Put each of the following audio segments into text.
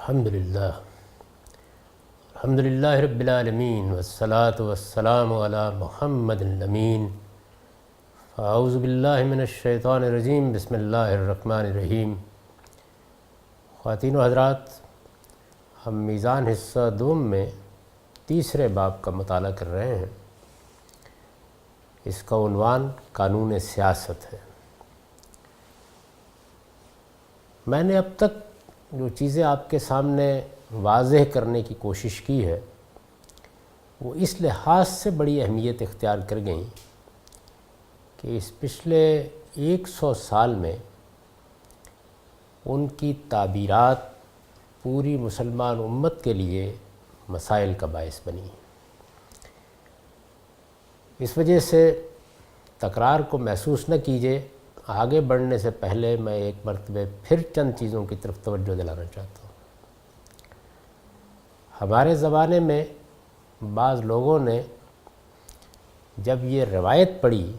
الحمدللہ رب العالمین والصلاة والسلام علی محمد الامین اعوذ باللہ من الشیطان الرجیم بسم اللہ الرحمن الرحیم۔ خواتین و حضرات، ہم میزان حصہ دوم میں تیسرے باب کا مطالعہ کر رہے ہیں۔ اس کا عنوان قانون سیاست ہے۔ میں نے اب تک جو چیزیں آپ کے سامنے واضح کرنے کی کوشش کی ہے وہ اس لحاظ سے بڑی اہمیت اختیار کر گئیں کہ اس پچھلے 100 سال میں ان کی تعبیرات پوری مسلمان امت کے لیے مسائل کا باعث بنی۔ اس وجہ سے تکرار کو محسوس نہ کیجیے۔ آگے بڑھنے سے پہلے میں ایک مرتبہ پھر چند چیزوں کی طرف توجہ دلانا چاہتا ہوں۔ ہمارے زمانے میں بعض لوگوں نے جب یہ روایت پڑھی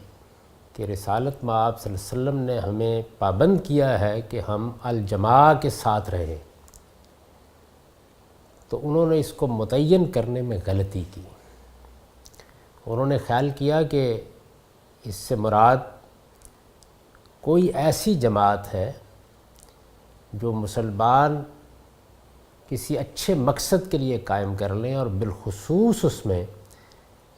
کہ رسالت مآب صلی اللہ علیہ وسلم نے ہمیں پابند کیا ہے کہ ہم الجماع کے ساتھ رہیں، تو انہوں نے اس کو متعین کرنے میں غلطی کی۔ انہوں نے خیال کیا کہ اس سے مراد کوئی ایسی جماعت ہے جو مسلمان کسی اچھے مقصد کے لیے قائم کر لیں، اور بالخصوص اس میں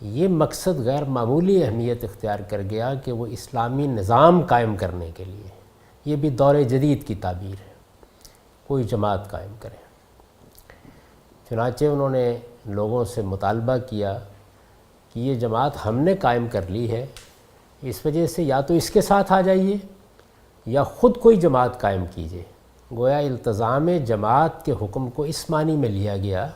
یہ مقصد غیر معمولی اہمیت اختیار کر گیا کہ وہ اسلامی نظام قائم کرنے کے لیے، یہ بھی دور جدید کی تعبیر ہے، کوئی جماعت قائم کرے۔ چنانچہ انہوں نے لوگوں سے مطالبہ کیا کہ یہ جماعت ہم نے قائم کر لی ہے، اس وجہ سے یا تو اس کے ساتھ آ جائیے یا خود کوئی جماعت قائم کیجیے۔ گویا التزام جماعت کے حکم کو اس معنی میں لیا گیا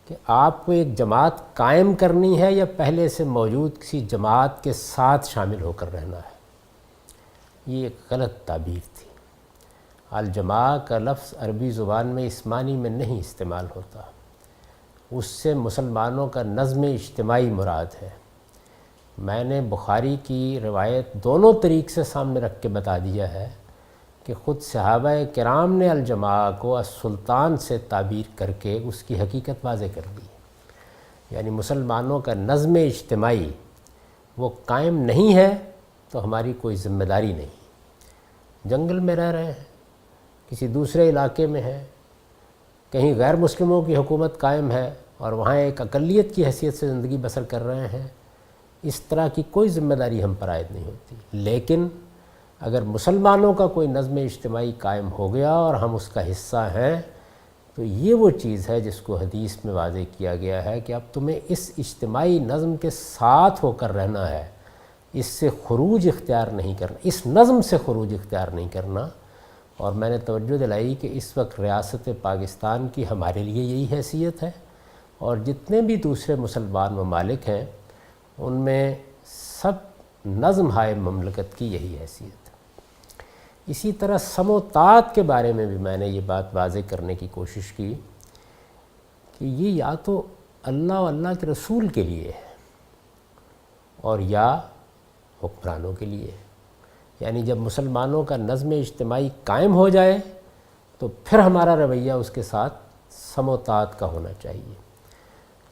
کہ آپ کو ایک جماعت قائم کرنی ہے یا پہلے سے موجود کسی جماعت کے ساتھ شامل ہو کر رہنا ہے۔ یہ ایک غلط تعبیر تھی۔ الجماع کا لفظ عربی زبان میں اس معنی میں نہیں استعمال ہوتا، اس سے مسلمانوں کا نظم اجتماعی مراد ہے۔ میں نے بخاری کی روایت دونوں طریق سے سامنے رکھ کے بتا دیا ہے کہ خود صحابہ کرام نے الجماع کو السلطان سے تعبیر کر کے اس کی حقیقت واضح کر دی۔ یعنی مسلمانوں کا نظم اجتماعی وہ قائم نہیں ہے تو ہماری کوئی ذمہ داری نہیں۔ جنگل میں رہ رہے ہیں، کسی دوسرے علاقے میں ہے، کہیں غیر مسلموں کی حکومت قائم ہے اور وہاں ایک اقلیت کی حیثیت سے زندگی بسر کر رہے ہیں، اس طرح کی کوئی ذمہ داری ہم پر عائد نہیں ہوتی۔ لیکن اگر مسلمانوں کا کوئی نظم اجتماعی قائم ہو گیا اور ہم اس کا حصہ ہیں، تو یہ وہ چیز ہے جس کو حدیث میں واضح کیا گیا ہے کہ اب تمہیں اس اجتماعی نظم کے ساتھ ہو کر رہنا ہے، اس سے خروج اختیار نہیں کرنا، اس نظم سے خروج اختیار نہیں کرنا۔ اور میں نے توجہ دلائی کہ اس وقت ریاست پاکستان کی ہمارے لیے یہی حیثیت ہے، اور جتنے بھی دوسرے مسلمان ممالک ہیں ان میں سب نظم ہائے مملکت کی یہی حیثیت ہے۔ اسی طرح سم و طاعت کے بارے میں بھی میں نے یہ بات واضح کرنے کی کوشش کی کہ یہ یا تو اللہ و اللہ کے رسول کے لیے ہے اور یا حکمرانوں کے لیے ہے۔ یعنی جب مسلمانوں کا نظم اجتماعی قائم ہو جائے تو پھر ہمارا رویہ اس کے ساتھ سم و طاعت کا ہونا چاہیے۔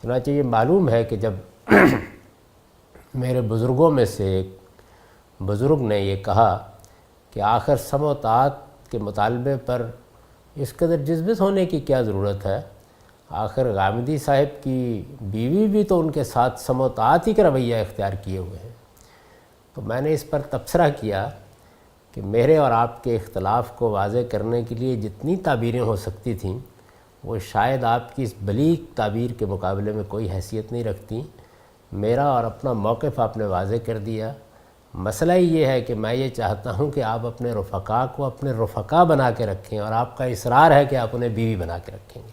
چنانچہ یہ معلوم ہے کہ جب میرے بزرگوں میں سے ایک بزرگ نے یہ کہا کہ آخر سم و طاعت کے مطالبے پر اس قدر جذبت ہونے کی کیا ضرورت ہے، آخر غامدی صاحب کی بیوی بھی تو ان کے ساتھ سم و طاعت ہی کا رویہ اختیار کیے ہوئے ہیں۔ تو میں نے اس پر تبصرہ کیا کہ میرے اور آپ کے اختلاف کو واضح کرنے کے لیے جتنی تعبیریں ہو سکتی تھیں وہ شاید آپ کی اس بلیغ تعبیر کے مقابلے میں کوئی حیثیت نہیں رکھتی۔ میرا اور اپنا موقف آپ نے واضح کر دیا۔ مسئلہ یہ ہے کہ میں یہ چاہتا ہوں کہ آپ اپنے رفقا کو اپنے رفقا بنا کے رکھیں، اور آپ کا اصرار ہے کہ آپ انہیں بیوی بنا کے رکھیں گے۔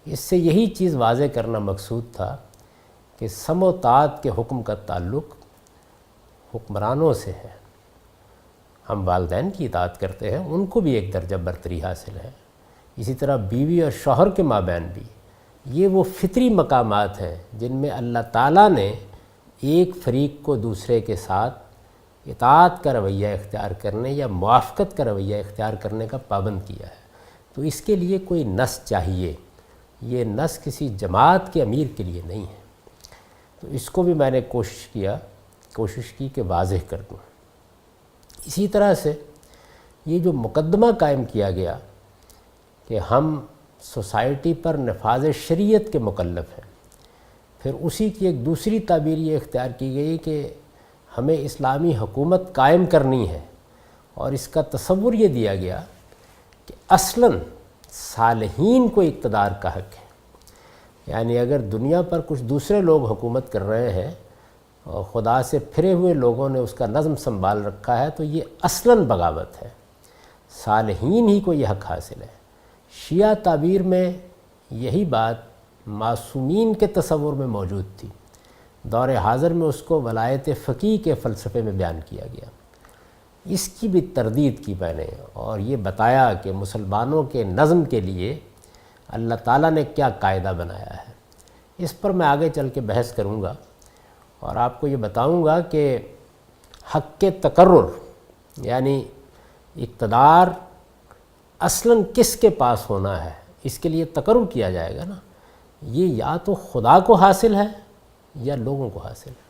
اس سے یہی چیز واضح کرنا مقصود تھا کہ سم و طاعت کے حکم کا تعلق حکمرانوں سے ہے۔ ہم والدین کی اطاعت کرتے ہیں، ان کو بھی ایک درجہ برتری حاصل ہے، اسی طرح بیوی اور شوہر کے مابین بھی۔ یہ وہ فطری مقامات ہیں جن میں اللہ تعالیٰ نے ایک فریق کو دوسرے کے ساتھ اطاعت کا رویہ اختیار کرنے یا موافقت کا رویہ اختیار کرنے کا پابند کیا ہے، تو اس کے لیے کوئی نص چاہیے، یہ نص کسی جماعت کے امیر کے لیے نہیں ہے۔ تو اس کو بھی میں نے کوشش کی کہ واضح کر دوں۔ اسی طرح سے یہ جو مقدمہ قائم کیا گیا کہ ہم سوسائٹی پر نفاذ شریعت کے مکلف ہیں، پھر اسی کی ایک دوسری تعبیر یہ اختیار کی گئی کہ ہمیں اسلامی حکومت قائم کرنی ہے، اور اس کا تصور یہ دیا گیا کہ اصلاً صالحین کو اقتدار کا حق ہے، یعنی اگر دنیا پر کچھ دوسرے لوگ حکومت کر رہے ہیں اور خدا سے پھرے ہوئے لوگوں نے اس کا نظم سنبھال رکھا ہے، تو یہ اصلاً بغاوت ہے، صالحین ہی کو یہ حق حاصل ہے۔ شیعہ تعبیر میں یہی بات معصومین کے تصور میں موجود تھی، دور حاضر میں اس کو ولایت فقیہ کے فلسفے میں بیان کیا گیا۔ اس کی بھی تردید کی میں نے، اور یہ بتایا کہ مسلمانوں کے نظم کے لیے اللہ تعالیٰ نے کیا قاعدہ بنایا ہے۔ اس پر میں آگے چل کے بحث کروں گا، اور آپ کو یہ بتاؤں گا کہ حق کے تقرر، یعنی اقتدار اصلاً کس کے پاس ہونا ہے، اس کے لیے تقرر کیا جائے گا نا، یہ یا تو خدا کو حاصل ہے یا لوگوں کو حاصل ہے۔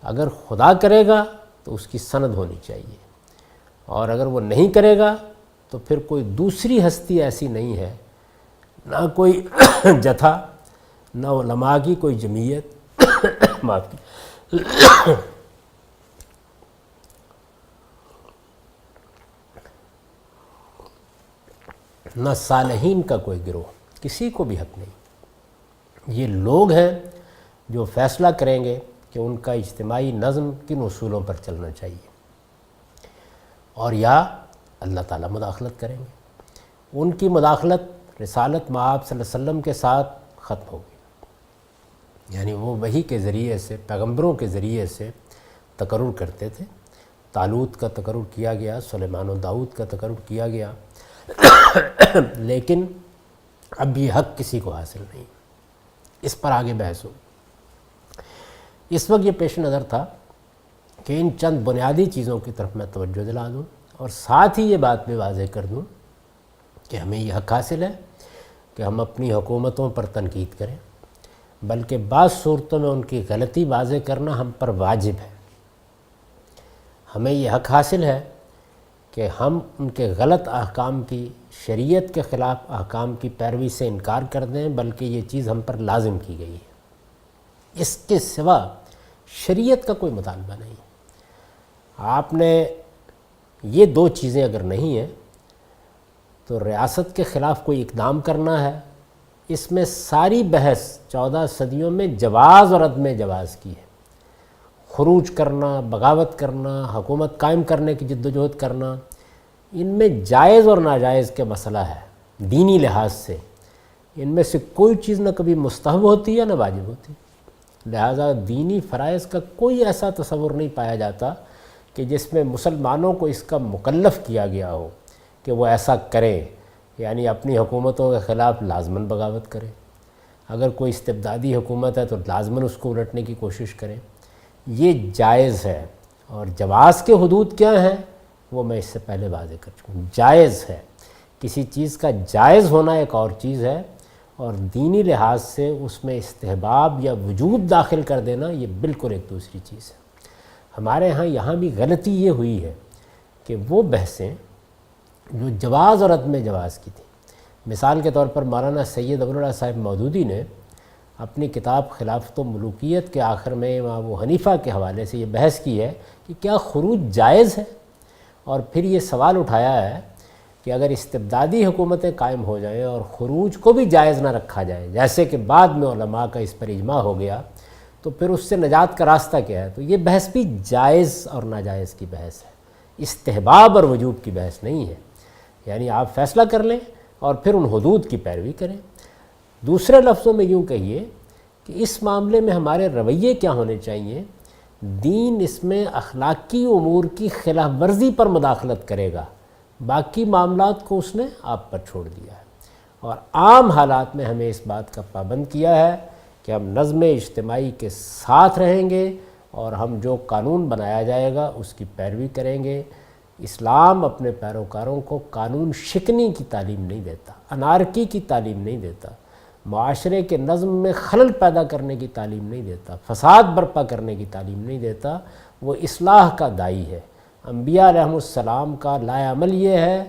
اگر خدا کرے گا تو اس کی سند ہونی چاہیے، اور اگر وہ نہیں کرے گا تو پھر کوئی دوسری ہستی ایسی نہیں ہے، نہ کوئی جتھا، نہ علماء کی کوئی جمعیت معاف کی نہ صالحین کا کوئی گروہ، کسی کو بھی حق نہیں۔ یہ لوگ ہیں جو فیصلہ کریں گے کہ ان کا اجتماعی نظم کن اصولوں پر چلنا چاہیے، اور یا اللہ تعالیٰ مداخلت کریں گے۔ ان کی مداخلت رسالت مآب صلی اللہ علیہ وسلم کے ساتھ ختم ہوگی، یعنی وہ وحی کے ذریعے سے، پیغمبروں کے ذریعے سے تقرر کرتے تھے۔ طالوت کا تقرر کیا گیا، سلیمان و داؤد کا تقرر کیا گیا، لیکن اب یہ حق کسی کو حاصل نہیں۔ اس پر آگے بحث ہو۔ اس وقت یہ پیش نظر تھا کہ ان چند بنیادی چیزوں کی طرف میں توجہ دلا دوں، اور ساتھ ہی یہ بات بھی واضح کر دوں کہ ہمیں یہ حق حاصل ہے کہ ہم اپنی حکومتوں پر تنقید کریں، بلکہ بعض صورتوں میں ان کی غلطی واضح کرنا ہم پر واجب ہے۔ ہمیں یہ حق حاصل ہے کہ ہم ان کے غلط احکام کی، شریعت کے خلاف احکام کی پیروی سے انکار کر دیں، بلکہ یہ چیز ہم پر لازم کی گئی ہے۔ اس کے سوا شریعت کا کوئی مطالبہ نہیں۔ آپ نے یہ دو چیزیں اگر نہیں ہیں تو ریاست کے خلاف کوئی اقدام کرنا ہے، اس میں ساری بحث 14 صدیوں میں جواز اور عدم جواز کی ہے۔ خروج کرنا، بغاوت کرنا، حکومت قائم کرنے کی جد و جہد کرنا، ان میں جائز اور ناجائز کے مسئلہ ہے۔ دینی لحاظ سے ان میں سے کوئی چیز نہ کبھی مستحب ہوتی ہے نہ واجب ہوتی، لہذا دینی فرائض کا کوئی ایسا تصور نہیں پایا جاتا کہ جس میں مسلمانوں کو اس کا مکلف کیا گیا ہو کہ وہ ایسا کریں، یعنی اپنی حکومتوں کے خلاف لازماً بغاوت کریں۔ اگر کوئی استبدادی حکومت ہے تو لازماً اس کو الٹنے کی کوشش کریں۔ یہ جائز ہے، اور جواز کے حدود کیا ہیں وہ میں اس سے پہلے واضح کر چکا ہوں۔ جائز ہے، کسی چیز کا جائز ہونا ایک اور چیز ہے، اور دینی لحاظ سے اس میں استحباب یا وجوب داخل کر دینا یہ بالکل ایک دوسری چیز ہے۔ ہمارے ہاں یہاں بھی غلطی یہ ہوئی ہے کہ وہ بحثیں جو جواز اور عدم جواز کی تھی، مثال کے طور پر مولانا سید ابوالعلا صاحب مودودی نے اپنی کتاب خلافت و ملوکیت کے آخر میں امام ابو حنیفہ کے حوالے سے یہ بحث کی ہے کہ کیا خروج جائز ہے، اور پھر یہ سوال اٹھایا ہے کہ اگر استبدادی حکومتیں قائم ہو جائیں اور خروج کو بھی جائز نہ رکھا جائے، جیسے کہ بعد میں علماء کا اس پر اجماع ہو گیا، تو پھر اس سے نجات کا راستہ کیا ہے؟ تو یہ بحث بھی جائز اور ناجائز کی بحث ہے، استحباب اور وجوب کی بحث نہیں ہے۔ یعنی آپ فیصلہ کر لیں اور پھر ان حدود کی پیروی کریں۔ دوسرے لفظوں میں یوں کہیے کہ اس معاملے میں ہمارے رویے کیا ہونے چاہیے؟ دین اس میں اخلاقی امور کی خلاف ورزی پر مداخلت کرے گا، باقی معاملات کو اس نے آپ پر چھوڑ دیا ہے، اور عام حالات میں ہمیں اس بات کا پابند کیا ہے کہ ہم نظم اجتماعی کے ساتھ رہیں گے، اور ہم جو قانون بنایا جائے گا اس کی پیروی کریں گے۔ اسلام اپنے پیروکاروں کو قانون شکنی کی تعلیم نہیں دیتا، انارکی کی تعلیم نہیں دیتا، معاشرے کے نظم میں خلل پیدا کرنے کی تعلیم نہیں دیتا، فساد برپا کرنے کی تعلیم نہیں دیتا، وہ اصلاح کا داعی ہے۔ انبیاء علیہم السلام کا لائے عمل یہ ہے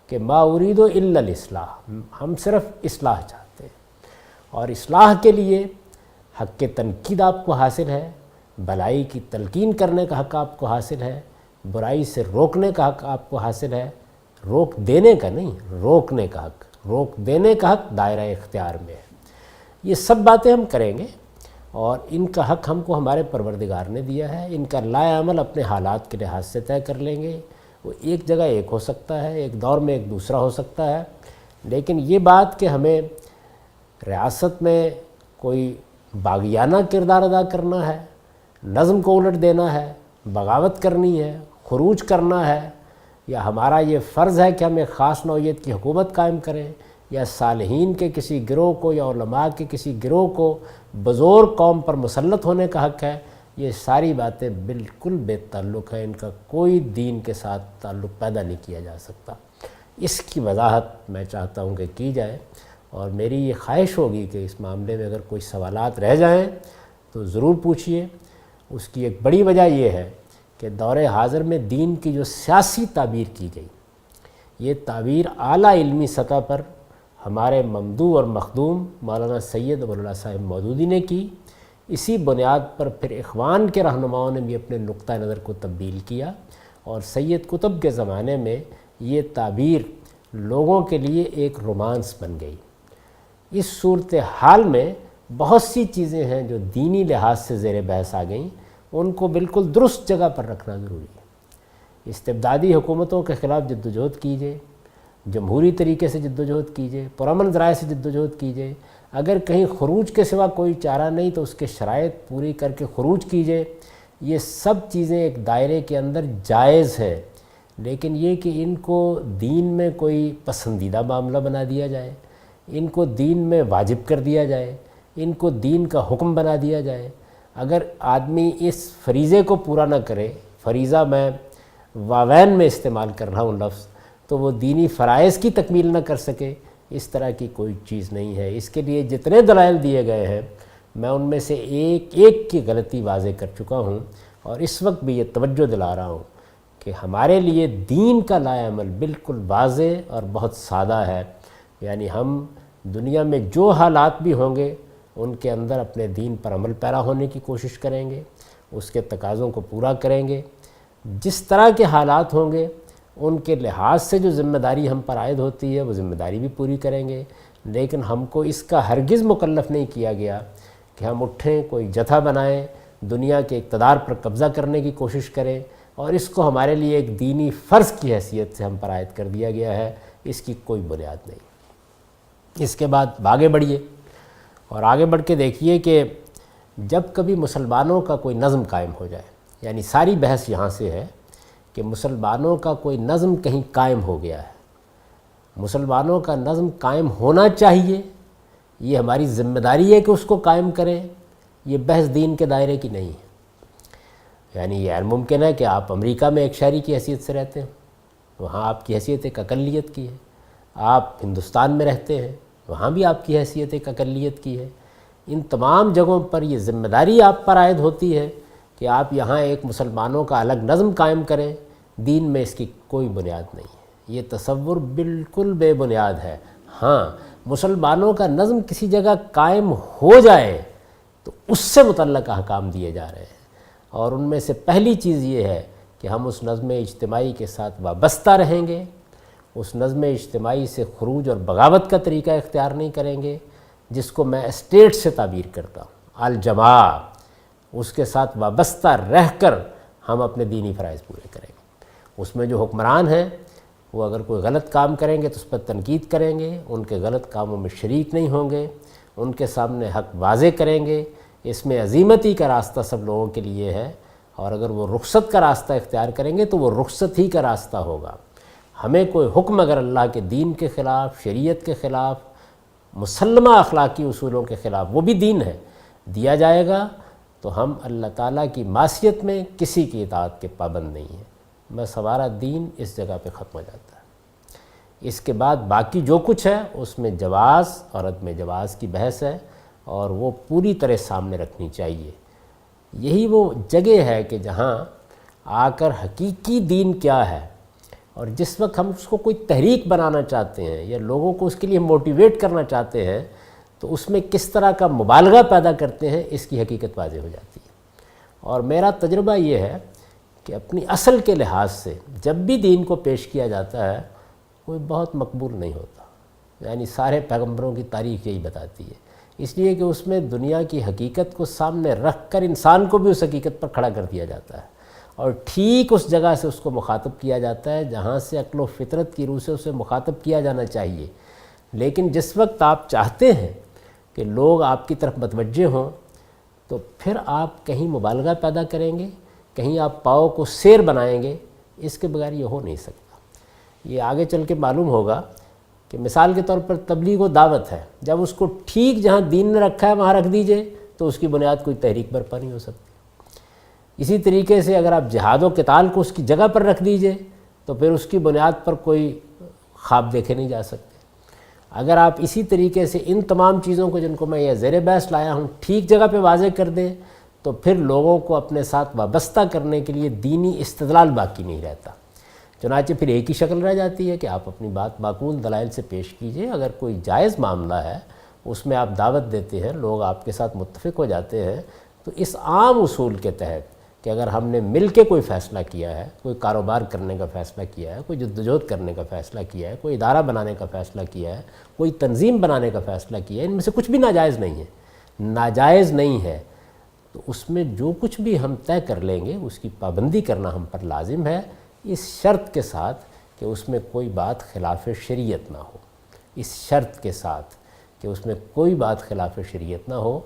کہ ما ارید الا الاصلاح، ہم صرف اصلاح چاہتے ہیں، اور اصلاح کے لیے حق تنقید آپ کو حاصل ہے، بھلائی کی تلقین کرنے کا حق آپ کو حاصل ہے، برائی سے روکنے کا حق آپ کو حاصل ہے، روک دینے کا نہیں، روکنے کا حق، روک دینے کا حق دائرہ اختیار میں ہے۔ یہ سب باتیں ہم کریں گے، اور ان کا حق ہم کو ہمارے پروردگار نے دیا ہے، ان کا لائے عمل اپنے حالات کے لحاظ سے طے کر لیں گے۔ وہ ایک جگہ ایک ہو سکتا ہے، ایک دور میں ایک دوسرا ہو سکتا ہے، لیکن یہ بات کہ ہمیں ریاست میں کوئی باغیانہ کردار ادا کرنا ہے، نظم کو الٹ دینا ہے، بغاوت کرنی ہے، خروج کرنا ہے، یا ہمارا یہ فرض ہے کہ ہم ایک خاص نوعیت کی حکومت قائم کریں، یا صالحین کے کسی گروہ کو یا علماء کے کسی گروہ کو بزور قوم پر مسلط ہونے کا حق ہے، یہ ساری باتیں بالکل بے تعلق ہیں، ان کا کوئی دین کے ساتھ تعلق پیدا نہیں کیا جا سکتا۔ اس کی وضاحت میں چاہتا ہوں کہ کی جائے، اور میری یہ خواہش ہوگی کہ اس معاملے میں اگر کوئی سوالات رہ جائیں تو ضرور پوچھیے۔ اس کی ایک بڑی وجہ یہ ہے کہ دور حاضر میں دین کی جو سیاسی تعبیر کی گئی، یہ تعبیر اعلیٰ علمی سطح پر ہمارے ممدوح اور مخدوم مولانا سید ابو اللہ صاحب مودودی نے کی۔ اسی بنیاد پر پھر اخوان کے رہنماؤں نے بھی اپنے نقطہ نظر کو تبدیل کیا، اور سید قطب کے زمانے میں یہ تعبیر لوگوں کے لیے ایک رومانس بن گئی۔ اس صورتحال میں بہت سی چیزیں ہیں جو دینی لحاظ سے زیر بحث آ گئیں، ان کو بالکل درست جگہ پر رکھنا ضروری ہے۔ استبدادی حکومتوں کے خلاف جدوجہد کیجیے، جمہوری طریقے سے جدوجہد کیجیے، پرامن ذرائع سے جدوجہد کیجیے، اگر کہیں خروج کے سوا کوئی چارہ نہیں تو اس کے شرائط پوری کر کے خروج کیجیے۔ یہ سب چیزیں ایک دائرے کے اندر جائز ہیں، لیکن یہ کہ ان کو دین میں کوئی پسندیدہ معاملہ بنا دیا جائے، ان کو دین میں واجب کر دیا جائے، ان کو دین کا حکم بنا دیا جائے۔ اگر آدمی اس فریضے کو پورا نہ کرے، فریضہ میں واوین میں استعمال کر رہا ہوں لفظ، تو وہ دینی فرائض کی تکمیل نہ کر سکے، اس طرح کی کوئی چیز نہیں ہے۔ اس کے لیے جتنے دلائل دیے گئے ہیں، میں ان میں سے ایک ایک کی غلطی واضح کر چکا ہوں، اور اس وقت بھی یہ توجہ دلا رہا ہوں کہ ہمارے لیے دین کا لائے عمل بالکل واضح اور بہت سادہ ہے۔ یعنی ہم دنیا میں جو حالات بھی ہوں گے ان کے اندر اپنے دین پر عمل پیرا ہونے کی کوشش کریں گے، اس کے تقاضوں کو پورا کریں گے۔ جس طرح کے حالات ہوں گے ان کے لحاظ سے جو ذمہ داری ہم پر عائد ہوتی ہے وہ ذمہ داری بھی پوری کریں گے، لیکن ہم کو اس کا ہرگز مکلف نہیں کیا گیا کہ ہم اٹھیں، کوئی جتھا بنائیں، دنیا کے اقتدار پر قبضہ کرنے کی کوشش کریں، اور اس کو ہمارے لیے ایک دینی فرض کی حیثیت سے ہم پر عائد کر دیا گیا ہے۔ اس کی کوئی بنیاد نہیں۔ اس کے بعد آگے بڑھیے، اور آگے بڑھ کے دیکھیے کہ جب کبھی مسلمانوں کا کوئی نظم قائم ہو جائے، یعنی ساری بحث یہاں سے ہے کہ مسلمانوں کا کوئی نظم کہیں قائم ہو گیا ہے، مسلمانوں کا نظم قائم ہونا چاہیے، یہ ہماری ذمہ داری ہے کہ اس کو قائم کریں، یہ بحث دین کے دائرے کی نہیں ہے۔ یعنی یہ ممکن ہے کہ آپ امریکہ میں ایک شہری کی حیثیت سے رہتے ہیں، وہاں آپ کی حیثیت ایک اقلیت کی ہے، آپ ہندوستان میں رہتے ہیں، وہاں بھی آپ کی حیثیت ایک اقلیت کی ہے۔ ان تمام جگہوں پر یہ ذمہ داری آپ پر عائد ہوتی ہے کہ آپ یہاں ایک مسلمانوں کا الگ نظم قائم کریں۔ دین میں اس کی کوئی بنیاد نہیں ہے، یہ تصور بالکل بے بنیاد ہے۔ ہاں، مسلمانوں کا نظم کسی جگہ قائم ہو جائے تو اس سے متعلق احکام دیے جا رہے ہیں، اور ان میں سے پہلی چیز یہ ہے کہ ہم اس نظم اجتماعی کے ساتھ وابستہ رہیں گے، اس نظم اجتماعی سے خروج اور بغاوت کا طریقہ اختیار نہیں کریں گے، جس کو میں اسٹیٹ سے تعبیر کرتا ہوں، الجماع، اس کے ساتھ وابستہ رہ کر ہم اپنے دینی فرائض پورے کریں گے۔ اس میں جو حکمران ہیں وہ اگر کوئی غلط کام کریں گے تو اس پر تنقید کریں گے، ان کے غلط کاموں میں شریک نہیں ہوں گے، ان کے سامنے حق واضح کریں گے۔ اس میں عزیمتی کا راستہ سب لوگوں کے لیے ہے، اور اگر وہ رخصت کا راستہ اختیار کریں گے تو وہ رخصت ہی کا راستہ ہوگا۔ ہمیں کوئی حکم اگر اللہ کے دین کے خلاف، شریعت کے خلاف، مسلمہ اخلاقی اصولوں کے خلاف، وہ بھی دین ہے، دیا جائے گا تو ہم اللہ تعالیٰ کی معصیت میں کسی کی اطاعت کے پابند نہیں ہیں۔ بس ہمارا دین اس جگہ پہ ختم ہو جاتا ہے۔ اس کے بعد باقی جو کچھ ہے اس میں جواز اور عدم جواز کی بحث ہے، اور وہ پوری طرح سامنے رکھنی چاہیے۔ یہی وہ جگہ ہے کہ جہاں آ کر حقیقی دین کیا ہے، اور جس وقت ہم اس کو کوئی تحریک بنانا چاہتے ہیں یا لوگوں کو اس کے لیے موٹیویٹ کرنا چاہتے ہیں تو اس میں کس طرح کا مبالغہ پیدا کرتے ہیں، اس کی حقیقت واضح ہو جاتی ہے۔ اور میرا تجربہ یہ ہے کہ اپنی اصل کے لحاظ سے جب بھی دین کو پیش کیا جاتا ہے کوئی بہت مقبول نہیں ہوتا، یعنی سارے پیغمبروں کی تاریخ یہی بتاتی ہے، اس لیے کہ اس میں دنیا کی حقیقت کو سامنے رکھ کر انسان کو بھی اس حقیقت پر کھڑا کر دیا جاتا ہے، اور ٹھیک اس جگہ سے اس کو مخاطب کیا جاتا ہے جہاں سے عقل و فطرت کی روح سے اسے مخاطب کیا جانا چاہیے۔ لیکن جس وقت آپ چاہتے ہیں کہ لوگ آپ کی طرف متوجہ ہوں تو پھر آپ کہیں مبالغہ پیدا کریں گے، کہیں آپ پاؤں کو سیر بنائیں گے، اس کے بغیر یہ ہو نہیں سکتا۔ یہ آگے چل کے معلوم ہوگا کہ مثال کے طور پر تبلیغ و دعوت ہے، جب اس کو ٹھیک جہاں دین نے رکھا ہے وہاں رکھ دیجئے تو اس کی بنیاد کوئی تحریک برپا نہیں ہو سکتی۔ اسی طریقے سے اگر آپ جہاد و قتال کو اس کی جگہ پر رکھ دیجئے تو پھر اس کی بنیاد پر کوئی خواب دیکھے نہیں جا سکتے۔ اگر آپ اسی طریقے سے ان تمام چیزوں کو جن کو میں یہ زیر بحث لایا ہوں ٹھیک جگہ پہ واضح کر دیں تو پھر لوگوں کو اپنے ساتھ وابستہ کرنے کے لیے دینی استدلال باقی نہیں رہتا۔ چنانچہ پھر ایک ہی شکل رہ جاتی ہے کہ آپ اپنی بات معقول دلائل سے پیش کیجئے۔ اگر کوئی جائز معاملہ ہے اس میں آپ دعوت دیتے ہیں، لوگ آپ کے ساتھ متفق ہو جاتے ہیں، تو اس عام اصول کے تحت کہ اگر ہم نے مل کے کوئی فیصلہ کیا ہے، کوئی کاروبار کرنے کا فیصلہ کیا ہے، کوئی جدوجہد کرنے کا فیصلہ کیا ہے، کوئی ادارہ بنانے کا فیصلہ کیا ہے، کوئی تنظیم بنانے کا فیصلہ کیا ہے، ان میں سے کچھ بھی ناجائز نہیں ہے، ناجائز نہیں ہے، تو اس میں جو کچھ بھی ہم طے کر لیں گے اس کی پابندی کرنا ہم پر لازم ہے، اس شرط کے ساتھ کہ اس میں کوئی بات خلاف شریعت نہ ہو، اس شرط کے ساتھ کہ اس میں کوئی بات خلاف شریعت نہ ہو،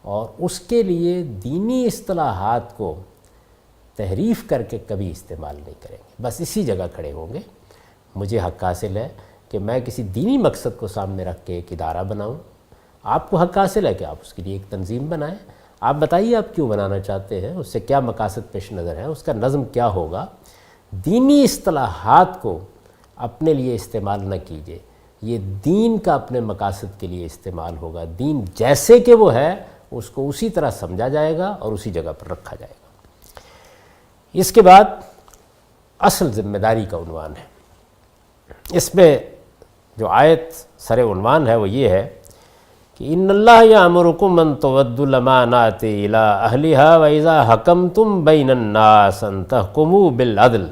اور اس کے لیے دینی اصطلاحات کو تحریف کر کے کبھی استعمال نہیں کریں گے، بس اسی جگہ کھڑے ہوں گے۔ مجھے حق حاصل ہے کہ میں کسی دینی مقصد کو سامنے رکھ کے ایک ادارہ بناؤں، آپ کو حق حاصل ہے کہ آپ اس کے لیے ایک تنظیم بنائیں، آپ بتائیے آپ کیوں بنانا چاہتے ہیں، اس سے کیا مقاصد پیش نظر ہے، اس کا نظم کیا ہوگا۔ دینی اصطلاحات کو اپنے لیے استعمال نہ کیجیے، یہ دین کا اپنے مقاصد کے لیے استعمال ہوگا، دین جیسے کہ وہ ہے اس کو اسی طرح سمجھا جائے گا اور اسی جگہ پر رکھا جائے گا۔ اس کے بعد اصل ذمہ داری کا عنوان ہے۔ اس میں جو آیت سر عنوان ہے وہ یہ ہے کہ ان اللہ یامرکم ان تؤدوا الامانات الی اہلھا واذا حکمتم بین الناس ان تحکموا بالعدل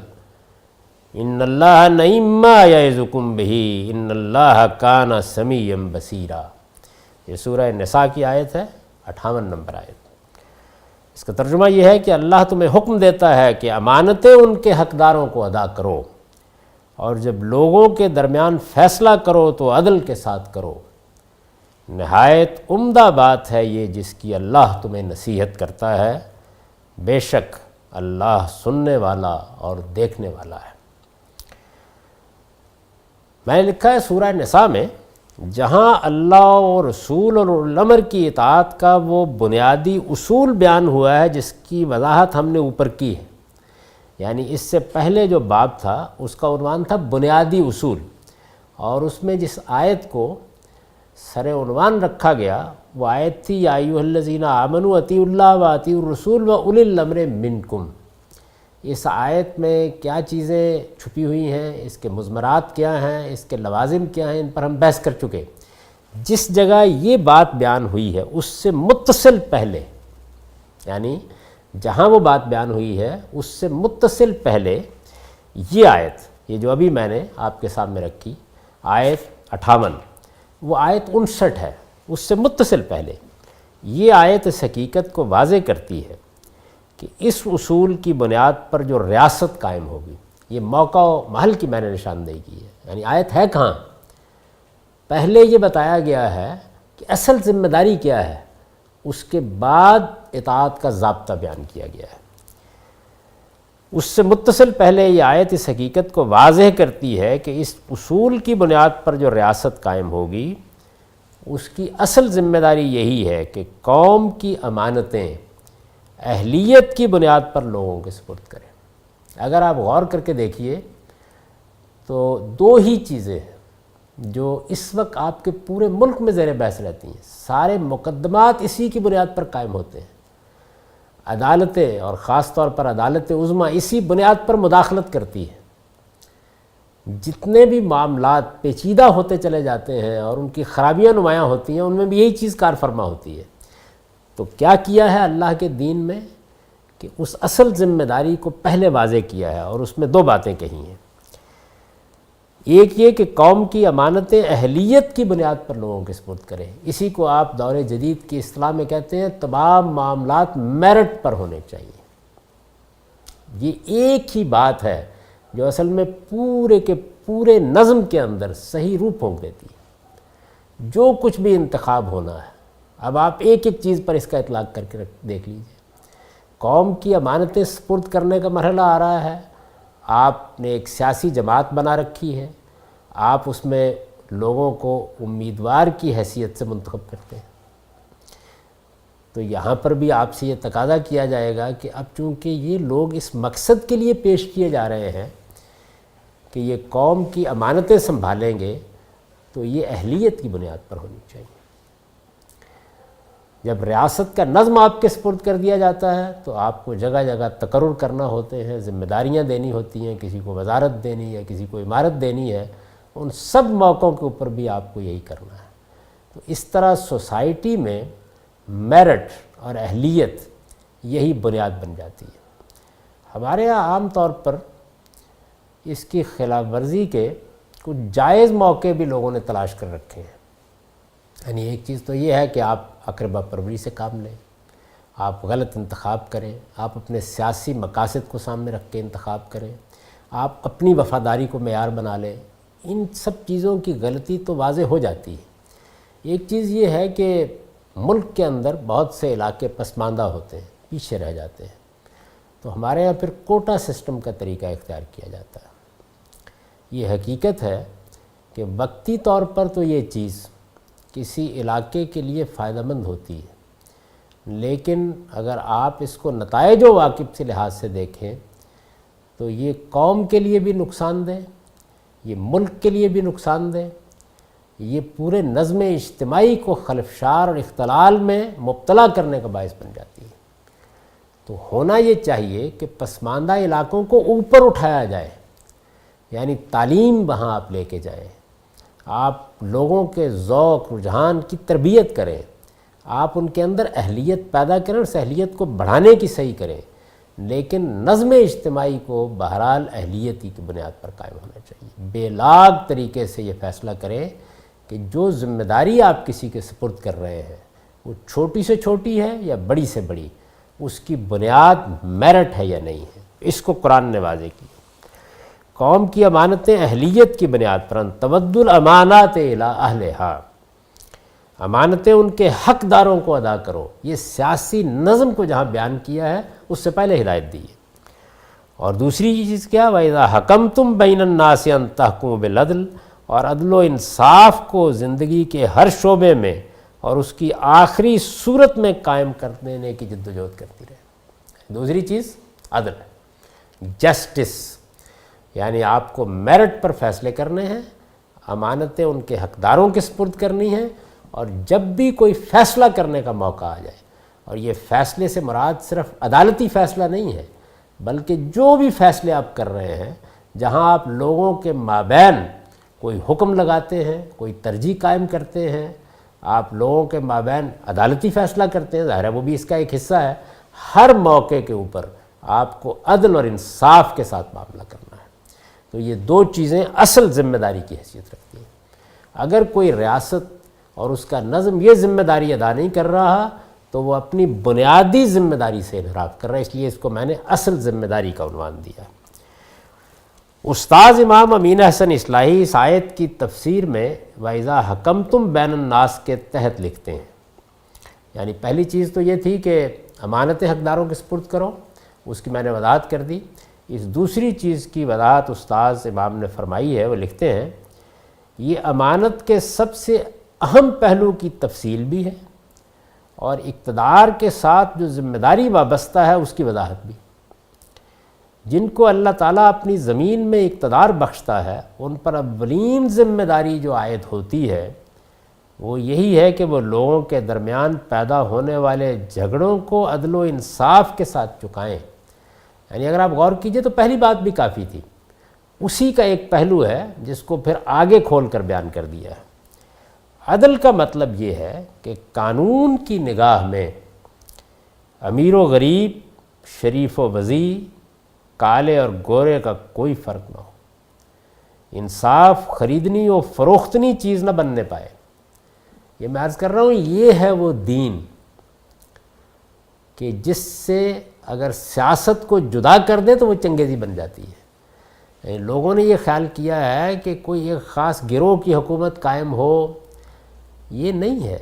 ان اللہ نعم ما یعظکم بہ ان اللہ کان سمیعا بصیرا۔ یہ سورہ نساء کی آیت ہے، 58 نمبر آیت۔ اس کا ترجمہ یہ ہے کہ اللہ تمہیں حکم دیتا ہے کہ امانتیں ان کے حقداروں کو ادا کرو، اور جب لوگوں کے درمیان فیصلہ کرو تو عدل کے ساتھ کرو، نہایت عمدہ بات ہے یہ جس کی اللہ تمہیں نصیحت کرتا ہے، بے شک اللہ سننے والا اور دیکھنے والا ہے۔ میں نے لکھا ہے سورہ نساء میں جہاں اللہ اور رسول اور الامر کی اطاعت کا وہ بنیادی اصول بیان ہوا ہے جس کی وضاحت ہم نے اوپر کی ہے، یعنی اس سے پہلے جو باب تھا اس کا عنوان تھا بنیادی اصول، اور اس میں جس آیت کو سر عنوان رکھا گیا وہ آیت تھی یا ایھا الذین آمنوا اطیعوا اللہ واطیعوا الرسول واولی الامر منکم۔ اس آیت میں کیا چیزیں چھپی ہوئی ہیں، اس کے مضمرات کیا ہیں، اس کے لوازم کیا ہیں، ان پر ہم بحث کر چکے۔ جس جگہ یہ بات بیان ہوئی ہے اس سے متصل پہلے، یعنی جہاں وہ بات بیان ہوئی ہے اس سے متصل پہلے یہ آیت، یہ جو ابھی میں نے آپ کے سامنے رکھی آیت 58، وہ آیت 59 ہے، اس سے متصل پہلے یہ آیت اس حقیقت کو واضح کرتی ہے کہ اس اصول کی بنیاد پر جو ریاست قائم ہوگی، یہ موقع و محل کی میں نے نشاندہی کی ہے، یعنی آیت ہے کہاں؟ پہلے یہ بتایا گیا ہے کہ اصل ذمہ داری کیا ہے، اس کے بعد اطاعت کا ضابطہ بیان کیا گیا ہے۔ اس سے متصل پہلے یہ آیت اس حقیقت کو واضح کرتی ہے کہ اس اصول کی بنیاد پر جو ریاست قائم ہوگی اس کی اصل ذمہ داری یہی ہے کہ قوم کی امانتیں اہلیت کی بنیاد پر لوگوں کے سپرد کریں۔ اگر آپ غور کر کے دیکھیے تو دو ہی چیزیں ہیں جو اس وقت آپ کے پورے ملک میں زیر بحث رہتی ہیں، سارے مقدمات اسی کی بنیاد پر قائم ہوتے ہیں، عدالتیں اور خاص طور پر عدالت عظمیٰ اسی بنیاد پر مداخلت کرتی ہے۔ جتنے بھی معاملات پیچیدہ ہوتے چلے جاتے ہیں اور ان کی خرابیاں نمایاں ہوتی ہیں، ان میں بھی یہی چیز کار فرما ہوتی ہے۔ تو کیا کیا ہے اللہ کے دین میں کہ اس اصل ذمہ داری کو پہلے واضح کیا ہے، اور اس میں دو باتیں کہی ہیں۔ ایک یہ کہ قوم کی امانتیں اہلیت کی بنیاد پر لوگوں کے سپرد کریں، اسی کو آپ دور جدید کی اصطلاح میں کہتے ہیں تمام معاملات میرٹ پر ہونے چاہیے۔ یہ ایک ہی بات ہے جو اصل میں پورے کے پورے نظم کے اندر صحیح روح پھونک دیتی ہے۔ جو کچھ بھی انتخاب ہونا ہے، اب آپ ایک ایک چیز پر اس کا اطلاق کر کے دیکھ لیجئے۔ قوم کی امانتیں سپرد کرنے کا مرحلہ آ رہا ہے، آپ نے ایک سیاسی جماعت بنا رکھی ہے، آپ اس میں لوگوں کو امیدوار کی حیثیت سے منتخب کرتے ہیں۔ تو یہاں پر بھی آپ سے یہ تقاضا کیا جائے گا کہ اب چونکہ یہ لوگ اس مقصد کے لیے پیش کیے جا رہے ہیں کہ یہ قوم کی امانتیں سنبھالیں گے، تو یہ اہلیت کی بنیاد پر ہونی چاہیے۔ جب ریاست کا نظم آپ کے سپرد کر دیا جاتا ہے تو آپ کو جگہ جگہ تقرر کرنا ہوتے ہیں، ذمہ داریاں دینی ہوتی ہیں، کسی کو وزارت دینی ہے، کسی کو عمارت دینی ہے، ان سب موقعوں کے اوپر بھی آپ کو یہی کرنا ہے۔ تو اس طرح سوسائٹی میں میرٹ اور اہلیت یہی بنیاد بن جاتی ہے۔ ہمارے ہاں عام طور پر اس کی خلاف ورزی کے کچھ جائز موقع بھی لوگوں نے تلاش کر رکھے ہیں۔ یعنی ایک چیز تو یہ ہے کہ آپ اقربا پروری سے کام لیں، آپ غلط انتخاب کریں، آپ اپنے سیاسی مقاصد کو سامنے رکھ کے انتخاب کریں، آپ اپنی وفاداری کو معیار بنا لیں۔ ان سب چیزوں کی غلطی تو واضح ہو جاتی ہے۔ ایک چیز یہ ہے کہ ملک کے اندر بہت سے علاقے پسماندہ ہوتے ہیں، پیچھے رہ جاتے ہیں، تو ہمارے یہاں پھر کوٹا سسٹم کا طریقہ اختیار کیا جاتا ہے۔ یہ حقیقت ہے کہ وقتی طور پر تو یہ چیز کسی علاقے کے لیے فائدہ مند ہوتی ہے، لیکن اگر آپ اس کو نتائج و عواقب سے لحاظ سے دیکھیں تو یہ قوم کے لیے بھی نقصان دہ، یہ ملک کے لیے بھی نقصان دہ، یہ پورے نظم اجتماعی کو خلفشار اور اختلال میں مبتلا کرنے کا باعث بن جاتی ہے۔ تو ہونا یہ چاہیے کہ پسماندہ علاقوں کو اوپر اٹھایا جائے، یعنی تعلیم وہاں آپ لے کے جائیں، آپ لوگوں کے ذوق رجحان کی تربیت کریں، آپ ان کے اندر اہلیت پیدا کریں اور اس اہلیت کو بڑھانے کی صحیح کریں، لیکن نظم اجتماعی کو بہرحال اہلیتی کی بنیاد پر قائم ہونا چاہیے۔ بے لاگ طریقے سے یہ فیصلہ کریں کہ جو ذمہ داری آپ کسی کے سپرد کر رہے ہیں وہ چھوٹی سے چھوٹی ہے یا بڑی سے بڑی، اس کی بنیاد میرٹ ہے یا نہیں ہے۔ اس کو قرآن نے واضح کیا۔ قوم کی امانتیں اہلیت کی بنیاد پر ان تود الامانات الی اہلہا، امانتیں ان کے حقداروں کو ادا کرو۔ یہ سیاسی نظم کو جہاں بیان کیا ہے اس سے پہلے ہدایت دی ہے۔ اور دوسری چیز کیا، وَإِذَا حَكَمْتُمْ بَيْنَ النَّاسِ أَن تَحْكُمُوا بِالْعَدْلِ، اور عدل و انصاف کو زندگی کے ہر شعبے میں اور اس کی آخری صورت میں قائم کر دینے کی جد و جہد کرتی رہے۔ دوسری چیز عدل، جسٹس، یعنی آپ کو میرٹ پر فیصلے کرنے ہیں، امانتیں ان کے حقداروں کے سپرد کرنی ہیں، اور جب بھی کوئی فیصلہ کرنے کا موقع آ جائے، اور یہ فیصلے سے مراد صرف عدالتی فیصلہ نہیں ہے، بلکہ جو بھی فیصلے آپ کر رہے ہیں جہاں آپ لوگوں کے مابین کوئی حکم لگاتے ہیں، کوئی ترجیح قائم کرتے ہیں، آپ لوگوں کے مابین عدالتی فیصلہ کرتے ہیں، ظاہر ہے وہ بھی اس کا ایک حصہ ہے، ہر موقع کے اوپر آپ کو عدل اور انصاف کے ساتھ معاملہ کرنا ہے۔ تو یہ دو چیزیں اصل ذمہ داری کی حیثیت رکھتی ہیں۔ اگر کوئی ریاست اور اس کا نظم یہ ذمہ داری ادا نہیں کر رہا تو وہ اپنی بنیادی ذمہ داری سے انحراف کر رہا ہے، اس لیے اس کو میں نے اصل ذمہ داری کا عنوان دیا۔ استاذ امام امین احسن اصلاحی اس آیت کی تفسیر میں وَإِذَا حَكَمْتُمْ بَيْنَ النَّاسِ کے تحت لکھتے ہیں، یعنی پہلی چیز تو یہ تھی کہ امانت حقداروں کے سپرد کرو، اس کی میں نے وضاحت کر دی۔ اس دوسری چیز کی وضاحت استاذ امام نے فرمائی ہے، وہ لکھتے ہیں یہ امانت کے سب سے اہم پہلو کی تفصیل بھی ہے، اور اقتدار کے ساتھ جو ذمہ داری وابستہ ہے اس کی وضاحت بھی۔ جن کو اللہ تعالیٰ اپنی زمین میں اقتدار بخشتا ہے ان پر اولین ذمہ داری جو عائد ہوتی ہے وہ یہی ہے کہ وہ لوگوں کے درمیان پیدا ہونے والے جھگڑوں کو عدل و انصاف کے ساتھ چکائیں۔ یعنی اگر آپ غور کیجئے تو پہلی بات بھی کافی تھی، اسی کا ایک پہلو ہے جس کو پھر آگے کھول کر بیان کر دیا ہے۔ عدل کا مطلب یہ ہے کہ قانون کی نگاہ میں امیر و غریب، شریف و وضیع، کالے اور گورے کا کوئی فرق نہ ہو۔ انصاف خریدنی و فروختنی چیز نہ بننے پائے۔ یہ میں عرض کر رہا ہوں، یہ ہے وہ دین کہ جس سے اگر سیاست کو جدا کر دے تو وہ چنگیزی بن جاتی ہے۔ لوگوں نے یہ خیال کیا ہے کہ کوئی ایک خاص گروہ کی حکومت قائم ہو، یہ نہیں ہے۔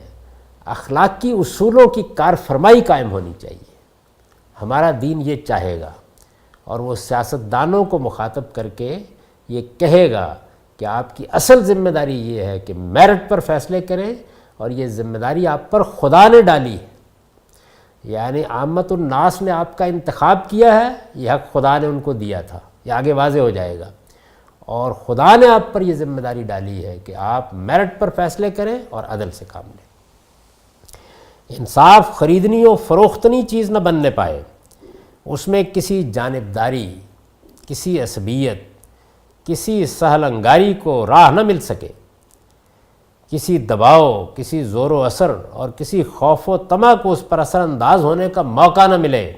اخلاقی اصولوں کی کار فرمائی قائم ہونی چاہیے۔ ہمارا دین یہ چاہے گا، اور وہ سیاستدانوں کو مخاطب کر کے یہ کہے گا کہ آپ کی اصل ذمہ داری یہ ہے کہ میرٹ پر فیصلے کریں، اور یہ ذمہ داری آپ پر خدا نے ڈالی ہے۔ یعنی عامت الناس نے آپ کا انتخاب کیا ہے، یہ حق خدا نے ان کو دیا تھا، یہ آگے واضح ہو جائے گا، اور خدا نے آپ پر یہ ذمہ داری ڈالی ہے کہ آپ میرٹ پر فیصلے کریں اور عدل سے کام لیں۔ انصاف خریدنی و فروختنی چیز نہ بننے پائے، اس میں کسی جانبداری، کسی عصبیت، کسی سہل انگاری کو راہ نہ مل سکے، کسی دباؤ، کسی زور و اثر اور کسی خوف و طمع کو اس پر اثر انداز ہونے کا موقع نہ ملے۔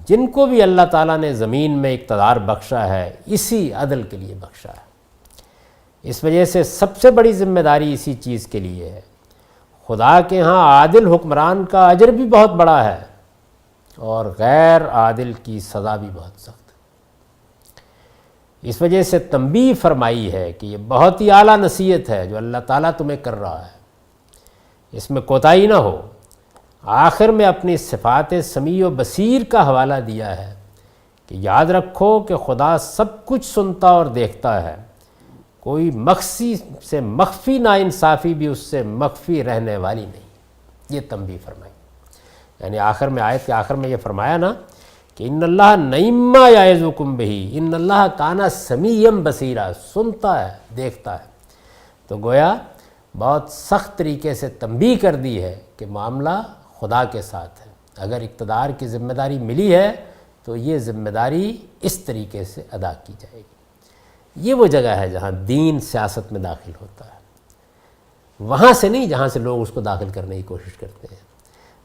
جن کو بھی اللہ تعالیٰ نے زمین میں اقتدار بخشا ہے اسی عدل کے لیے بخشا ہے۔ اس وجہ سے سب سے بڑی ذمہ داری اسی چیز کے لیے ہے۔ خدا کے ہاں عادل حکمران کا اجر بھی بہت بڑا ہے، اور غیر عادل کی سزا بھی بہت سخت ہے۔ اس وجہ سے تنبیہ فرمائی ہے کہ یہ بہت ہی اعلیٰ نصیحت ہے جو اللہ تعالیٰ تمہیں کر رہا ہے، اس میں کوتاہی نہ ہو۔ آخر میں اپنی صفات سمیع و بصیر کا حوالہ دیا ہے کہ یاد رکھو کہ خدا سب کچھ سنتا اور دیکھتا ہے، کوئی مخفی سے مخفی ناانصافی بھی اس سے مخفی رہنے والی نہیں۔ یہ تنبیہ فرمائی، یعنی آخر میں، آیت کے آخر میں یہ فرمایا نا کہ ان اللہ نعما یعظکم بہ، ان اللہ کان سمیعا بصیرا، سنتا ہے، دیکھتا ہے۔ تو گویا بہت سخت طریقے سے تنبیہ کر دی ہے کہ معاملہ خدا کے ساتھ ہے۔ اگر اقتدار کی ذمہ داری ملی ہے تو یہ ذمہ داری اس طریقے سے ادا کی جائے گی۔ یہ وہ جگہ ہے جہاں دین سیاست میں داخل ہوتا ہے، وہاں سے نہیں جہاں سے لوگ اس کو داخل کرنے کی کوشش کرتے ہیں۔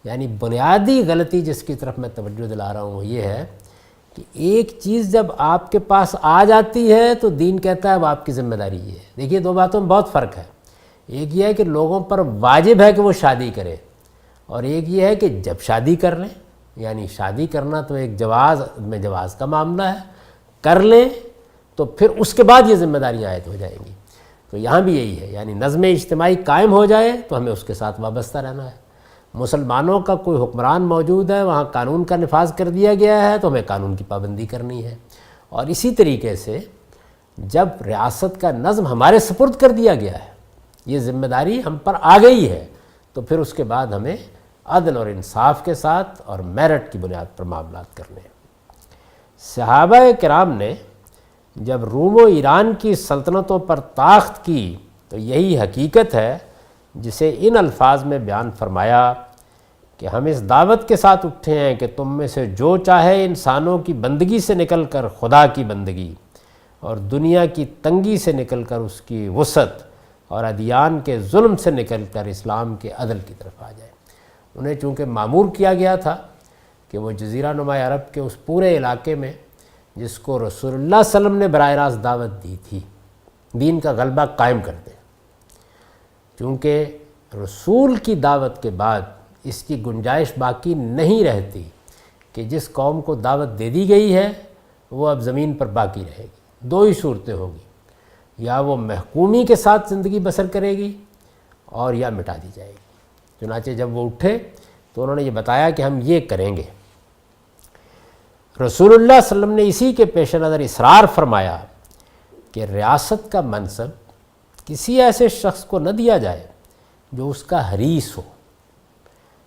یعنی بنیادی غلطی جس کی طرف میں توجہ دلا رہا ہوں وہ یہ ہے کہ ایک چیز جب آپ کے پاس آ جاتی ہے تو دین کہتا ہے وہ آپ کی ذمہ داری ہے۔ دیکھیے دو باتوں میں بہت فرق ہے۔ ایک یہ ہے کہ لوگوں پر واجب ہے کہ وہ شادی کرے، اور ایک یہ ہے کہ جب شادی کر لیں، یعنی شادی کرنا تو ایک جواز کا معاملہ ہے، کر لیں تو پھر اس کے بعد یہ ذمہ داریاں عائد ہو جائیں گی۔ تو یہاں بھی یہی ہے، یعنی نظم اجتماعی قائم ہو جائے تو ہمیں اس کے ساتھ وابستہ رہنا ہے۔ مسلمانوں کا کوئی حکمران موجود ہے، وہاں قانون کا نفاذ کر دیا گیا ہے تو ہمیں قانون کی پابندی کرنی ہے۔ اور اسی طریقے سے جب ریاست کا نظم ہمارے سپرد کر دیا گیا ہے، یہ ذمہ داری ہم پر آ گئی ہے، تو پھر اس کے بعد ہمیں عدل اور انصاف کے ساتھ اور میرٹ کی بنیاد پر معاملات کرنے ہیں۔ صحابہ کرام نے جب روم و ایران کی سلطنتوں پر طاقت کی تو یہی حقیقت ہے جسے ان الفاظ میں بیان فرمایا کہ ہم اس دعوت کے ساتھ اٹھے ہیں کہ تم میں سے جو چاہے انسانوں کی بندگی سے نکل کر خدا کی بندگی، اور دنیا کی تنگی سے نکل کر اس کی وسعت، اور ادیان کے ظلم سے نکل کر اسلام کے عدل کی طرف آ جائے۔ انہیں چونکہ معمور کیا گیا تھا کہ وہ جزیرہ نما عرب کے اس پورے علاقے میں جس کو رسول اللہ صلی اللہ علیہ وسلم نے براہ راست دعوت دی تھی، دین کا غلبہ قائم کر دیں۔ چونکہ رسول کی دعوت کے بعد اس کی گنجائش باقی نہیں رہتی کہ جس قوم کو دعوت دے دی گئی ہے وہ اب زمین پر باقی رہے گی۔ دو ہی صورتیں ہوگی، یا وہ محکومی کے ساتھ زندگی بسر کرے گی اور یا مٹا دی جائے گی۔ چنانچہ جب وہ اٹھے تو انہوں نے یہ بتایا کہ ہم یہ کریں گے۔ رسول اللہ صلی اللہ علیہ وسلم نے اسی کے پیش نظر اصرار فرمایا کہ ریاست کا منصب کسی ایسے شخص کو نہ دیا جائے جو اس کا حریص ہو،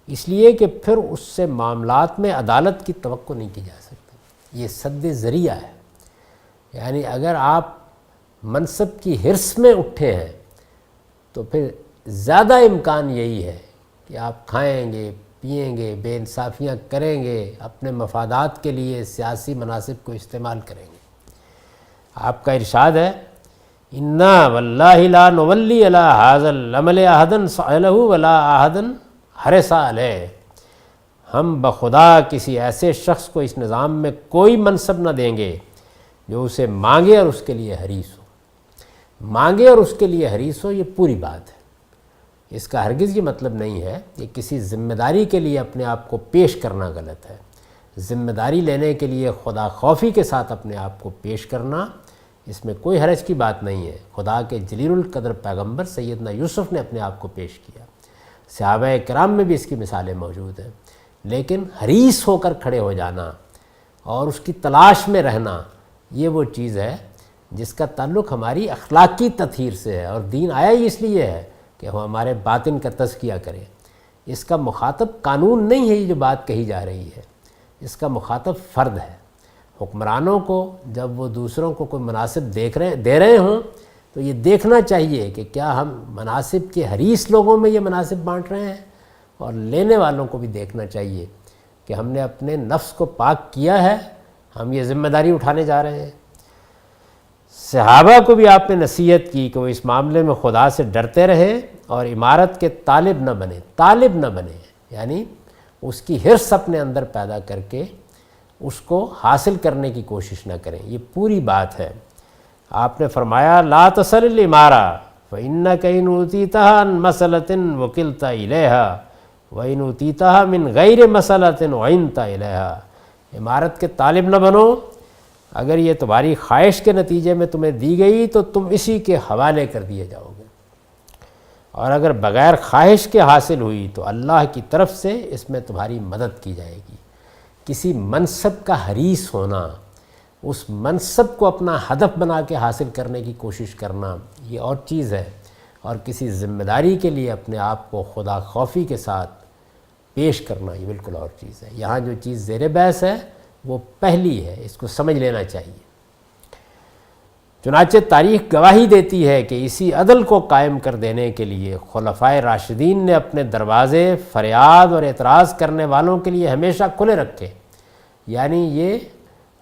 اس لیے کہ پھر اس سے معاملات میں عدالت کی توقع نہیں کی جا سکتی۔ یہ سد ذریعہ ہے۔ یعنی اگر آپ منصب کی حرص میں اٹھے ہیں تو پھر زیادہ امکان یہی ہے کہ آپ کھائیں گے، پئیں گے، بے انصافیاں کریں گے، اپنے مفادات کے لیے سیاسی مناصب کو استعمال کریں گے۔ آپ کا ارشاد ہے انا واللہ لا نولی علی ھذا العمل احدا سألہ ولا احدا حرص علیہ، ہم بخدا کسی ایسے شخص کو اس نظام میں کوئی منصب نہ دیں گے جو اسے مانگے اور اس کے لیے حریص ہو۔ مانگے اور اس کے لیے حریص ہو، یہ پوری بات ہے۔ اس کا ہرگز یہ مطلب نہیں ہے کہ کسی ذمہ داری کے لیے اپنے آپ کو پیش کرنا غلط ہے۔ ذمہ داری لینے کے لیے خدا خوفی کے ساتھ اپنے آپ کو پیش کرنا، اس میں کوئی حرج کی بات نہیں ہے۔ خدا کے جلیل القدر پیغمبر سیدنا یوسف نے اپنے آپ کو پیش کیا، صحابہ کرام میں بھی اس کی مثالیں موجود ہیں۔ لیکن حریص ہو کر کھڑے ہو جانا اور اس کی تلاش میں رہنا، یہ وہ چیز ہے جس کا تعلق ہماری اخلاقی تطہیر سے ہے، اور دین آیا ہی اس لیے ہے کہ وہ ہمارے باطن کا تزکیہ کرے۔ اس کا مخاطب قانون نہیں ہے یہ جو بات کہی جا رہی ہے، اس کا مخاطب فرد ہے۔ حکمرانوں کو جب وہ دوسروں کو کوئی مناصب دے رہے ہوں تو یہ دیکھنا چاہیے کہ کیا ہم مناصب کے حریص لوگوں میں یہ مناصب بانٹ رہے ہیں، اور لینے والوں کو بھی دیکھنا چاہیے کہ ہم نے اپنے نفس کو پاک کیا ہے، ہم یہ ذمہ داری اٹھانے جا رہے ہیں۔ صحابہ کو بھی آپ نے نصیحت کی کہ وہ اس معاملے میں خدا سے ڈرتے رہیں اور عمارت کے طالب نہ بنے، یعنی اس کی حرص اپنے اندر پیدا کر کے اس کو حاصل کرنے کی کوشش نہ کریں۔ یہ پوری بات ہے۔ آپ نے فرمایا لا تسل الامارہ فإنک ان اوتیتھا عن مسئلۃ وکلت الیہا وان اوتیتھا من غیر مسئلۃ اعنت الیہا، عمارت کے طالب نہ بنو، اگر یہ تمہاری خواہش کے نتیجے میں تمہیں دی گئی تو تم اسی کے حوالے کر دیے جاؤ گے، اور اگر بغیر خواہش کے حاصل ہوئی تو اللہ کی طرف سے اس میں تمہاری مدد کی جائے گی۔ کسی منصب کا حریص ہونا، اس منصب کو اپنا ہدف بنا کے حاصل کرنے کی کوشش کرنا، یہ اور چیز ہے، اور کسی ذمہ داری کے لیے اپنے آپ کو خدا خوفی کے ساتھ پیش کرنا، یہ بالکل اور چیز ہے۔ یہاں جو چیز زیر بحث ہے وہ پہلی ہے، اس کو سمجھ لینا چاہیے۔ چنانچہ تاریخ گواہی دیتی ہے کہ اسی عدل کو قائم کر دینے کے لیے خلفائے راشدین نے اپنے دروازے فریاد اور اعتراض کرنے والوں کے لیے ہمیشہ کھلے رکھے، یعنی یہ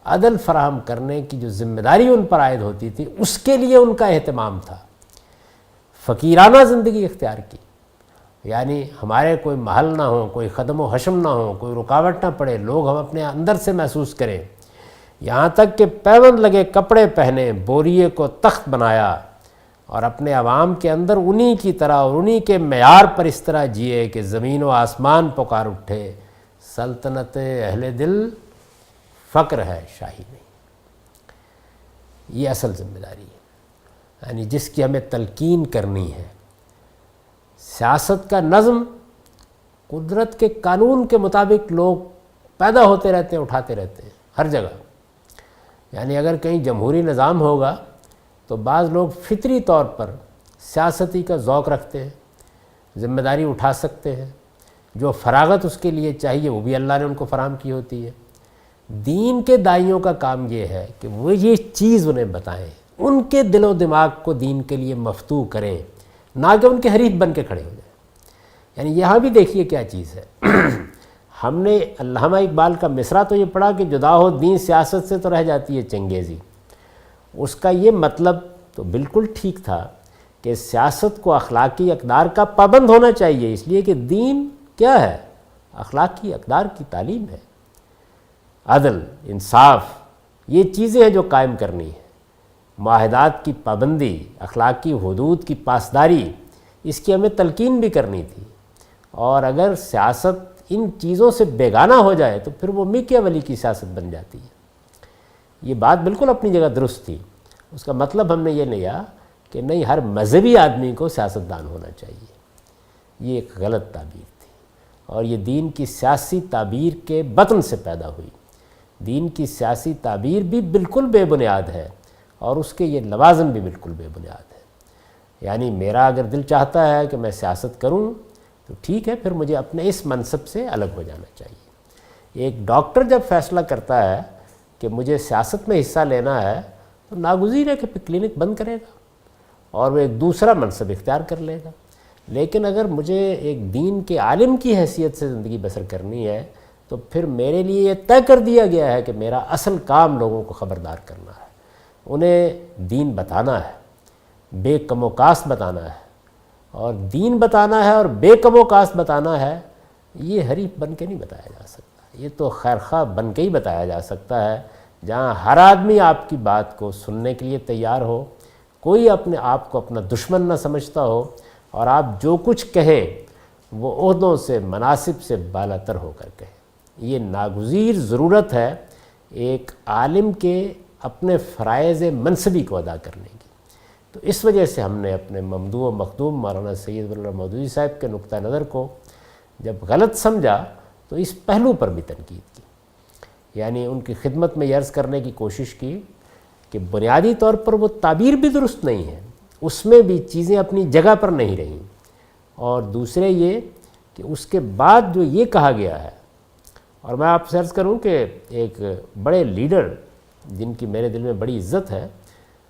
عدل فراہم کرنے کی جو ذمہ داری ان پر عائد ہوتی تھی اس کے لیے ان کا اہتمام تھا۔ فقیرانہ زندگی اختیار کی، یعنی ہمارے کوئی محل نہ ہو، کوئی خدم و حشم نہ ہو، کوئی رکاوٹ نہ پڑے، لوگ ہم اپنے اندر سے محسوس کریں، یہاں تک کہ پیوند لگے کپڑے پہنے، بوریے کو تخت بنایا، اور اپنے عوام کے اندر انہی کی طرح اور انہی کے معیار پر اس طرح جیے کہ زمین و آسمان پکار اٹھے، سلطنت اہل دل فقر ہے شاہی نہیں۔ یہ اصل ذمہ داری ہے، یعنی جس کی ہمیں تلقین کرنی ہے۔ سیاست کا نظم قدرت کے قانون کے مطابق لوگ پیدا ہوتے رہتے ہیں، اٹھاتے رہتے ہیں ہر جگہ۔ یعنی اگر کہیں جمہوری نظام ہوگا تو بعض لوگ فطری طور پر سیاستی کا ذوق رکھتے ہیں، ذمہ داری اٹھا سکتے ہیں، جو فراغت اس کے لیے چاہیے وہ بھی اللہ نے ان کو فراہم کی ہوتی ہے۔ دین کے دائیوں کا کام یہ ہے کہ وہ یہ چیز انہیں بتائیں، ان کے دل و دماغ کو دین کے لیے مفتوح کریں، نہ کہ ان کے حریف بن کے کھڑے ہو جائیں۔ یعنی یہاں بھی دیکھیے کیا چیز ہے۔ ہم نے علامہ اقبال کا مصرع تو یہ پڑھا کہ جدا ہو دین سیاست سے تو رہ جاتی ہے چنگیزی۔ اس کا یہ مطلب تو بالکل ٹھیک تھا کہ سیاست کو اخلاقی اقدار کا پابند ہونا چاہیے، اس لیے کہ دین کیا ہے؟ اخلاقی اقدار کی تعلیم ہے۔ عدل، انصاف، یہ چیزیں ہیں جو قائم کرنی ہے۔ معاہدات کی پابندی، اخلاقی حدود کی پاسداری، اس کی ہمیں تلقین بھی کرنی تھی۔ اور اگر سیاست ان چیزوں سے بیگانہ ہو جائے تو پھر وہ میکیاولی کی سیاست بن جاتی ہے۔ یہ بات بالکل اپنی جگہ درست تھی۔ اس کا مطلب ہم نے یہ لیا کہ نہیں، ہر مذہبی آدمی کو سیاستدان ہونا چاہیے، یہ ایک غلط تعبیر تھی، اور یہ دین کی سیاسی تعبیر کے بطن سے پیدا ہوئی۔ دین کی سیاسی تعبیر بھی بالکل بے بنیاد ہے، اور اس کے یہ لوازم بھی بالکل بے بنیاد ہے۔ یعنی میرا اگر دل چاہتا ہے کہ میں سیاست کروں تو ٹھیک ہے، پھر مجھے اپنے اس منصب سے الگ ہو جانا چاہیے۔ ایک ڈاکٹر جب فیصلہ کرتا ہے کہ مجھے سیاست میں حصہ لینا ہے تو ناگزیر ہے کہ پھر کلینک بند کرے گا اور وہ ایک دوسرا منصب اختیار کر لے گا. لیکن اگر مجھے ایک دین کے عالم کی حیثیت سے زندگی بسر کرنی ہے تو پھر میرے لیے یہ طے کر دیا گیا ہے کہ میرا اصل کام لوگوں کو خبردار کرنا ہے، انہیں دین بتانا ہے، بے کم و کاست بتانا ہے. اور دین بتانا ہے اور بے کم و کاست بتانا ہے، یہ حریف بن کے نہیں بتایا جا سکتا، یہ تو خیرخواہ بن کے ہی بتایا جا سکتا ہے، جہاں ہر آدمی آپ کی بات کو سننے کے لیے تیار ہو، کوئی اپنے آپ کو اپنا دشمن نہ سمجھتا ہو، اور آپ جو کچھ کہیں وہ عہدوں سے مناصب سے بالا تر ہو کر کہیں. یہ ناگزیر ضرورت ہے ایک عالم کے اپنے فرائض منصبی کو ادا کرنے کی. تو اس وجہ سے ہم نے اپنے ممدوح و مخدوم مولانا سید ولی اللہ مودودی صاحب کے نقطہ نظر کو جب غلط سمجھا تو اس پہلو پر بھی تنقید کی، یعنی ان کی خدمت میں یہ عرض کرنے کی کوشش کی کہ بنیادی طور پر وہ تعبیر بھی درست نہیں ہے، اس میں بھی چیزیں اپنی جگہ پر نہیں رہیں. اور دوسرے یہ کہ اس کے بعد جو یہ کہا گیا ہے، اور میں آپ سے عرض کروں کہ ایک بڑے لیڈر جن کی میرے دل میں بڑی عزت ہے،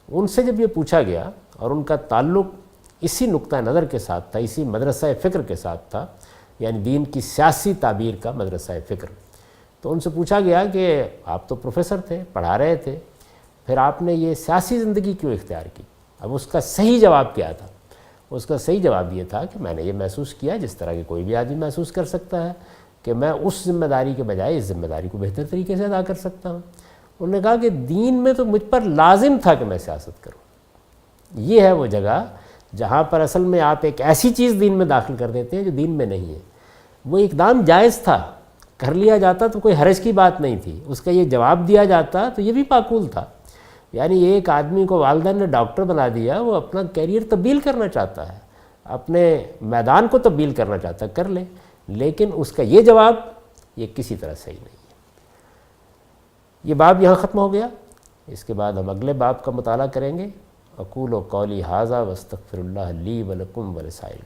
ان سے جب یہ پوچھا گیا اور ان کا تعلق اسی نقطہ نظر کے ساتھ تھا، اسی مدرسہ فکر کے ساتھ تھا، یعنی دین کی سیاسی تعبیر کا مدرسہ فکر، تو ان سے پوچھا گیا کہ آپ تو پروفیسر تھے، پڑھا رہے تھے، پھر آپ نے یہ سیاسی زندگی کیوں اختیار کی؟ اب اس کا صحیح جواب کیا تھا؟ اس کا صحیح جواب یہ تھا کہ میں نے یہ محسوس کیا جس طرح کہ کوئی بھی آدمی محسوس کر سکتا ہے کہ میں اس ذمہ داری کے بجائے اس ذمہ داری کو بہتر طریقے سے ادا کر سکتا ہوں. انہوں نے کہا کہ دین میں تو مجھ پر لازم تھا کہ میں سیاست کروں. یہ ہے وہ جگہ جہاں پر اصل میں آپ ایک ایسی چیز دین میں داخل کر دیتے ہیں جو دین میں نہیں ہے. وہ اقدام جائز تھا، کر لیا جاتا تو کوئی حرج کی بات نہیں تھی، اس کا یہ جواب دیا جاتا تو یہ بھی معقول تھا. یعنی ایک آدمی کو والدین نے ڈاکٹر بنا دیا، وہ اپنا کیریئر تبدیل کرنا چاہتا ہے، اپنے میدان کو تبدیل کرنا چاہتا ہے، کر لے، لیکن اس کا یہ جواب یہ کسی طرح صحیح نہیں ہے. یہ باب یہاں ختم ہو گیا. اس کے بعد ہم اگلے باب کا مطالعہ کریں گے. اقول قولی ھذا واستغفر اللہ لی ولکم ولسائر